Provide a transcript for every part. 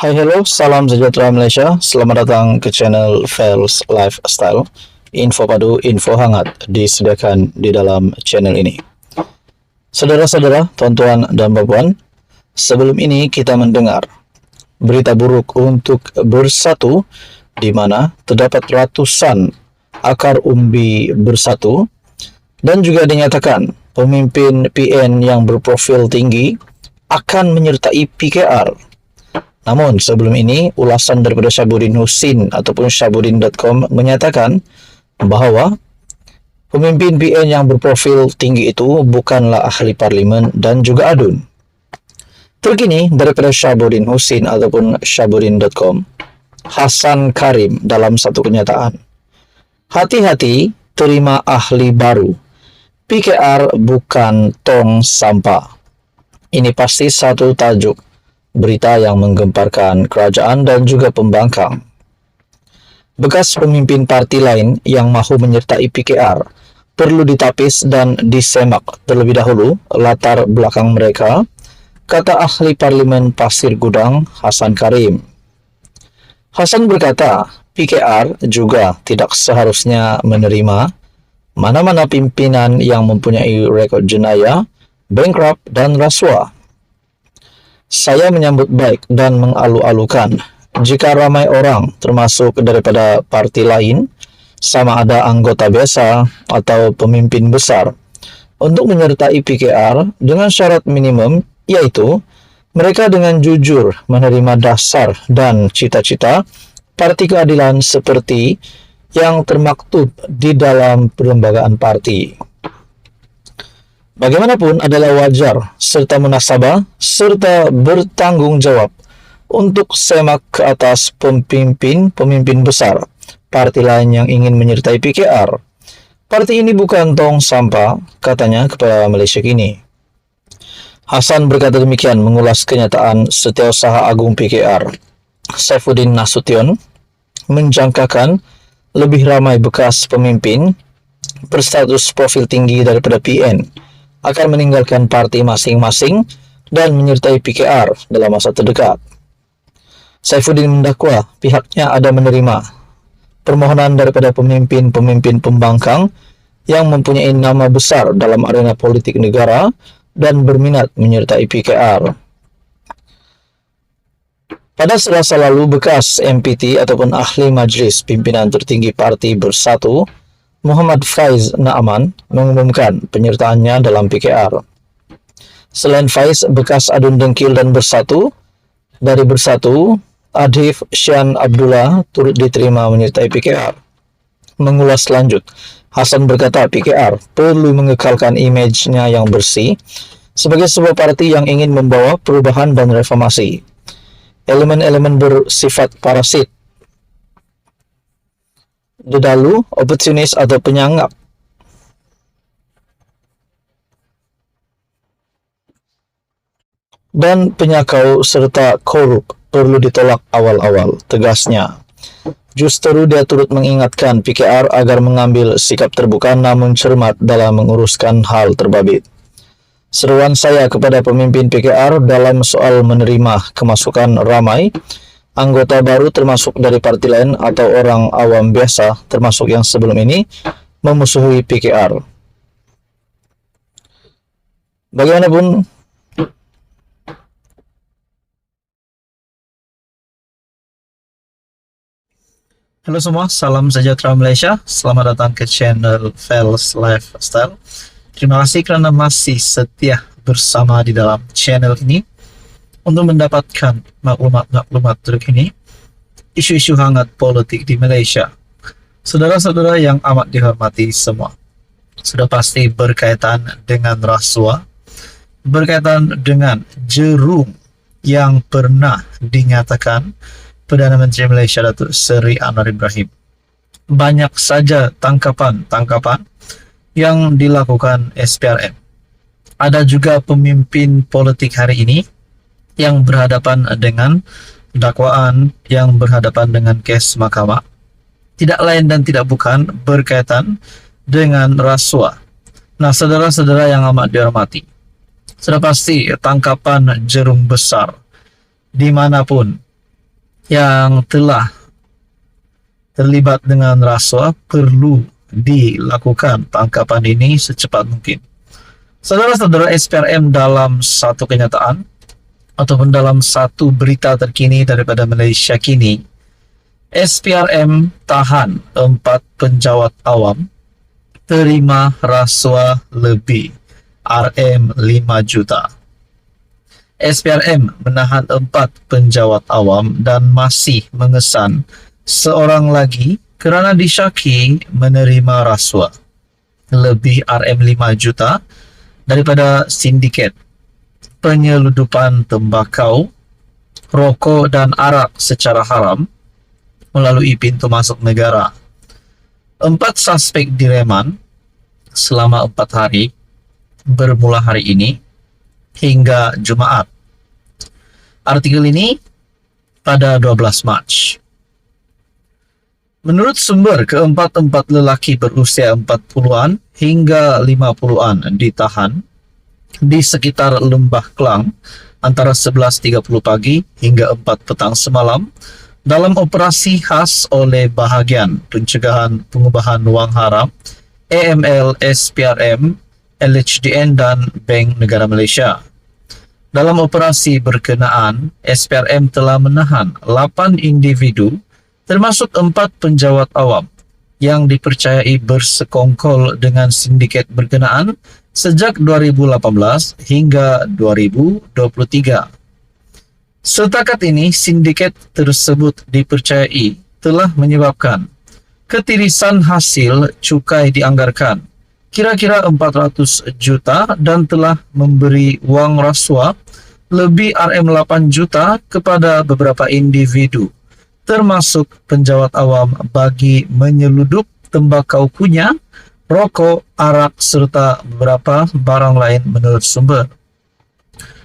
Hai hello, salam sejahtera Malaysia. Selamat datang ke channel Fels Lifestyle. Info padu, info hangat disediakan di dalam channel ini. Saudara-saudara, tuan-tuan dan puan, sebelum ini kita mendengar berita buruk untuk Bersatu, di mana terdapat ratusan akar umbi bersatu, dan juga dinyatakan pemimpin PN yang berprofil tinggi akan menyertai PKR. Namun sebelum ini, ulasan daripada Syabuddin Husin ataupun Syabuddin.com menyatakan bahawa pemimpin PN yang berprofil tinggi itu bukanlah ahli parlimen dan juga adun. Terkini daripada Syabuddin Husin ataupun Syabuddin.com, Hasan Karim dalam satu kenyataan, hati-hati terima ahli baru, PKR bukan tong sampah. Ini pasti satu tajuk berita yang menggemparkan kerajaan dan juga pembangkang. Bekas pemimpin parti lain yang mahu menyertai PKR perlu ditapis dan disemak terlebih dahulu latar belakang mereka, kata ahli parlimen Pasir Gudang Hasan Karim. Hasan berkata, PKR juga tidak seharusnya menerima mana-mana pimpinan yang mempunyai rekod jenayah, bankrupt dan rasuah. Saya menyambut baik dan mengalu-alukan jika ramai orang termasuk daripada parti lain, sama ada anggota biasa atau pemimpin besar, untuk menyertai PKR dengan syarat minimum, yaitu mereka dengan jujur menerima dasar dan cita-cita parti keadilan seperti yang termaktub di dalam perlembagaan parti. Bagaimanapun adalah wajar serta munasabah serta bertanggung jawab untuk semak ke atas pemimpin besar parti lain yang ingin menyertai PKR. Parti ini bukan tong sampah, katanya kepada Malaysia Kini. Hasan berkata demikian mengulas kenyataan Setiausaha Agung PKR Saifuddin Nasution menjangkakan lebih ramai bekas pemimpin berstatus profil tinggi daripada PN akan meninggalkan parti masing-masing dan menyertai PKR dalam masa terdekat. Saifuddin mendakwa pihaknya ada menerima permohonan daripada pemimpin-pemimpin pembangkang yang mempunyai nama besar dalam arena politik negara dan berminat menyertai PKR. Pada Selasa lalu, bekas MPT ataupun ahli majlis pimpinan tertinggi Parti Bersatu Muhammad Faiz Naaman mengumumkan penyertaannya dalam PKR. Selain Faiz, bekas adun dengkil dan Bersatu, dari Bersatu, Adhif Syan Abdullah turut diterima menyertai PKR. Mengulas lanjut, Hasan berkata PKR perlu mengekalkan imejnya yang bersih sebagai sebuah parti yang ingin membawa perubahan dan reformasi. Elemen-elemen bersifat parasit, dedalu, oportunis atau penyangap dan penyakau serta korup perlu ditolak awal-awal, tegasnya. Justru dia turut mengingatkan PKR agar mengambil sikap terbuka namun cermat dalam menguruskan hal terbabit. Seruan saya kepada pemimpin PKR dalam soal menerima kemasukan ramai anggota baru termasuk dari parti lain atau orang awam biasa termasuk yang sebelum ini memusuhi PKR. Bagaimanapun, halo semua, salam sejahtera Malaysia. Selamat datang ke channel Fels Lifestyle. Terima kasih kerana masih setia bersama di dalam channel ini untuk mendapatkan maklumat-maklumat terkini, isu-isu hangat politik di Malaysia. Saudara-saudara yang amat dihormati semua, sudah pasti berkaitan dengan rasuah, berkaitan dengan jerum yang pernah dinyatakan Perdana Menteri Malaysia Datuk Seri Anwar Ibrahim. Banyak saja tangkapan-tangkapan yang dilakukan SPRM. Ada juga pemimpin politik hari ini yang berhadapan dengan dakwaan, yang berhadapan dengan kes mahkamah, tidak lain dan tidak bukan berkaitan dengan rasuah. Nah, saudara-saudara yang amat dihormati, sudah pasti tangkapan jerum besar dimanapun yang telah terlibat dengan rasuah perlu dilakukan tangkapan ini secepat mungkin. Saudara-saudara, SPRM dalam satu kenyataan ataupun dalam satu berita terkini daripada Malaysia kini, SPRM tahan 4 penjawat awam terima rasuah lebih RM5 juta. SPRM menahan 4 penjawat awam dan masih mengesan seorang lagi kerana disyaki menerima rasuah lebih RM5 juta daripada sindiket penyeludupan tembakau, rokok dan arak secara haram melalui pintu masuk negara. 4 suspek direman selama 4 hari bermula hari ini hingga Jumaat. Artikel ini pada 12 Mac. Menurut sumber, keempat-empat lelaki berusia 40-an hingga 50-an ditahan di sekitar Lembah Klang antara 11.30 pagi hingga 4 petang semalam dalam operasi khas oleh Bahagian Pencegahan Pengubahan Wang Haram AML SPRM, LHDN dan Bank Negara Malaysia. Dalam operasi berkenaan, SPRM telah menahan 8 individu termasuk 4 penjawat awam yang dipercayai bersekongkol dengan sindiket berkenaan sejak 2018 hingga 2023. Setakat ini, sindiket tersebut dipercayai telah menyebabkan ketirisan hasil cukai dianggarkan kira-kira 400 juta dan telah memberi wang rasuah lebih RM8 juta kepada beberapa individu, termasuk penjawat awam bagi menyeludup tembakau kunyah, rokok, arak serta beberapa barang lain menurut sumber.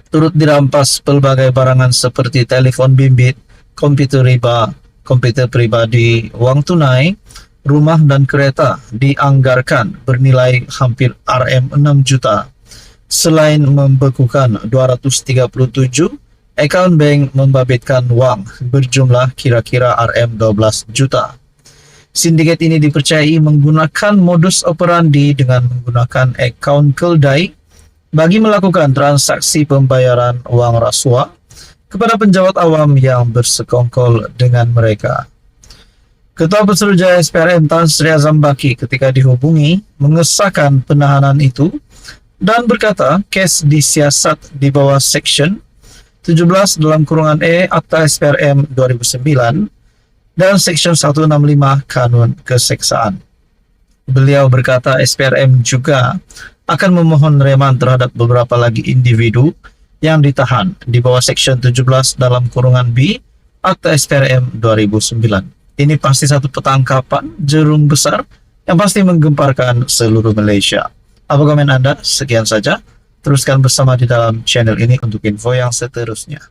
Turut dirampas pelbagai barangan seperti telefon bimbit, komputer riba, komputer pribadi, wang tunai, rumah dan kereta dianggarkan bernilai hampir RM6 juta. Selain membekukan 237, akaun bank membabitkan wang berjumlah kira-kira RM12 juta. Sindiket ini dipercayai menggunakan modus operandi dengan menggunakan akaun keldai bagi melakukan transaksi pembayaran wang rasuah kepada penjawat awam yang bersekongkol dengan mereka. Ketua Pesuruhjaya SPRM Tan Sri Azam Baki ketika dihubungi mengesahkan penahanan itu dan berkata kes disiasat di bawah Seksyen 17 dalam kurungan E Akta SPRM 2009 dan Seksyen 165 Kanun Keseksaan. Beliau berkata SPRM juga akan memohon reman terhadap beberapa lagi individu yang ditahan di bawah Seksyen 17 dalam kurungan B Akta SPRM 2009. Ini pasti satu petangkapan jerum besar yang pasti menggemparkan seluruh Malaysia. Apa komen Anda? Sekian saja. Teruskan bersama di dalam channel ini untuk info yang seterusnya.